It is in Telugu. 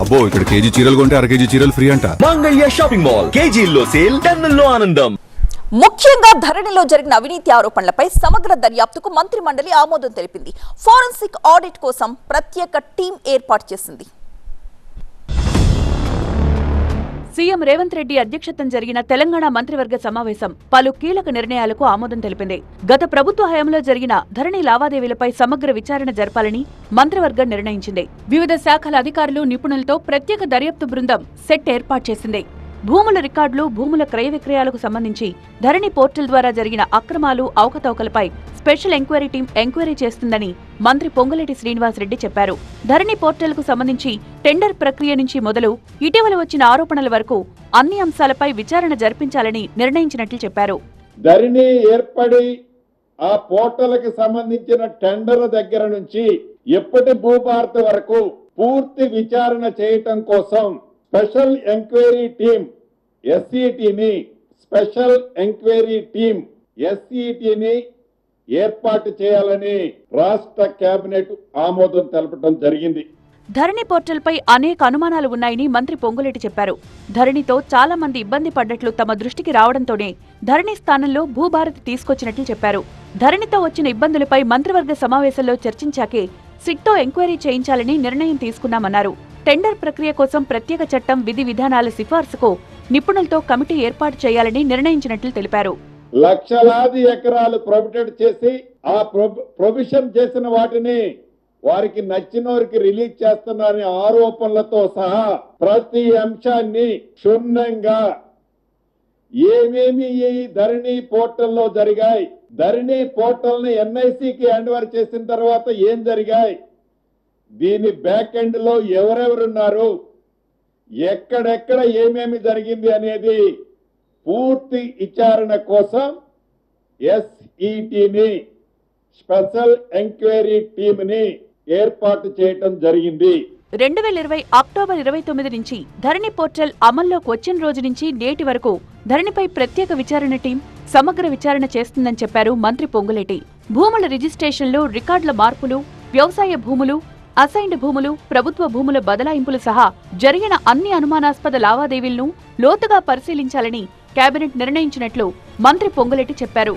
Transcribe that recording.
అబ్బో ఇక్కడ కేజీ చీరలు కొంటే అర కేజీ చీరలు ఫ్రీ అంట. మంగళ్య షాపింగ్ మాల్ కేజీల్లో సేల్, టన్నుల్లో ఆనందం. ముఖ్యంగా ధరణిలో జరిగిన అవినీతి ఆరోపణలపై సమగ్ర దర్యాప్తుకు మంత్రి మండలి ఆమోదం తెలిపింది. ఫోరెన్సిక్ ఆడిట్ కోసం ప్రత్యేక టీం ఏర్పాటు చేసింది. సీఎం రేవంత్ రెడ్డి అధ్యక్షతన జరిగిన తెలంగాణ మంత్రివర్గ సమావేశం పలు కీలక నిర్ణయాలకు ఆమోదం తెలిపింది. గత ప్రభుత్వ హయాంలో జరిగిన ధరణి లావాదేవీలపై సమగ్ర విచారణ జరపాలని మంత్రివర్గం నిర్ణయించింది. వివిధ శాఖల అధికారులు, నిపుణులతో ప్రత్యేక దర్యాప్తు బృందం సెట్ ఏర్పాటు చేసింది. భూముల రికార్డులు, భూముల క్రయ విక్రయాలకు సంబంధించి ధరణి పోర్టల్ ద్వారా జరిగిన అక్రమాలు, అవకతవకలపై స్పెషల్ ఎంక్వైరీ టీం ఎంక్వైరీ చేస్తుందని మంత్రి పొంగులేటి శ్రీనివాసరెడ్డి చెప్పారు. ధరణి పోర్టల్ కు సంబంధించి టెండర్ ప్రక్రియ నుంచి మొదలు ఇటీవల వచ్చిన ఆరోపణల వరకు అన్ని అంశాలపై విచారణ జరిపించాలని నిర్ణయించినట్లు చెప్పారు. ధరణి ఏర్పడి ఆ పోర్టల్కి సంబంధించిన టెండర్ దగ్గర నుంచి ఎప్పటి భూభారతి వరకు పూర్తి విచారణ చేయటం కోసం స్పెషల్ ఎంక్వైరీ టీం ఎస్ఈటిని ఏర్పాటు చేయాలని రాష్ట్ర కేబినెట్ ఆమోదం తెలపడం జరిగింది. ధరణి పోర్టల్పై అనేక అనుమానాలు ఉన్నాయని మంత్రి పొంగులేటి చెప్పారు. ధరణితో చాలా మంది ఇబ్బంది పడ్డట్లు తమ దృష్టికి రావడంతోనే ధరణి స్థానంలో భూభారతి తీసుకొచ్చినట్లు చెప్పారు. ధరణితో వచ్చిన ఇబ్బందులపై మంత్రివర్గ సమావేశంలో చర్చించాకే సిట్తో ఎంక్వైరీ చేయించాలని నిర్ణయం తీసుకున్నామన్నారు. టెండర్ ప్రక్రియ కోసం ప్రత్యేక చట్టం, విధి విధానాల సిఫార్సుకు నిపుణులతో కమిటీ ఏర్పాటు చేయాలని నిర్ణయించినట్లు తెలిపారు. లక్షలాది ఎకరాలు ప్రొబిటెడ్ చేసి ఆ ప్రొవిషన్ చేసిన వాటిని వారికి నచ్చిన వారికి రిలీజ్ చేస్తున్నారనే ఆరోపణలతో సహా ప్రతి అంశాన్ని క్షుణ్ణంగా ఏమేమి ఈ ధరణి పోర్టల్లో జరిగాయి, ధరణి పోర్టల్ ని ఎన్ఐసికి హ్యాండ్ ఓవర్ చేసిన తర్వాత ఏం జరిగాయి, దీని బ్యాక్ ఎండ్ లో ఎవరెవరున్నారు, ఎక్కడెక్కడ ఏమేమి జరిగింది అనేది పూర్తి విచారణ కోసం ఎస్ఈటిని స్పెషల్ ఎంక్వైరీ టీంని ఏర్పాటు చేయటం జరిగింది. 2020 అక్టోబర్ 29 నుంచి ధరణి పోర్టల్ అమల్లోకి వచ్చిన రోజు నుంచి నేటి వరకు ధరణిపై ప్రత్యేక విచారణ టీం సమగ్ర విచారణ చేస్తుందని చెప్పారు మంత్రి పొంగులేటి. భూముల రిజిస్ట్రేషన్లు, రికార్డుల మార్పులు, వ్యవసాయ భూములు, అసైన్డ్ భూములు, ప్రభుత్వ భూముల బదలాయింపులు సహా జరిగిన అన్ని అనుమానాస్పద లావాదేవీలను లోతుగా పరిశీలించాలని కేబినెట్ నిర్ణయించినట్లు మంత్రి పొంగులేటి చెప్పారు.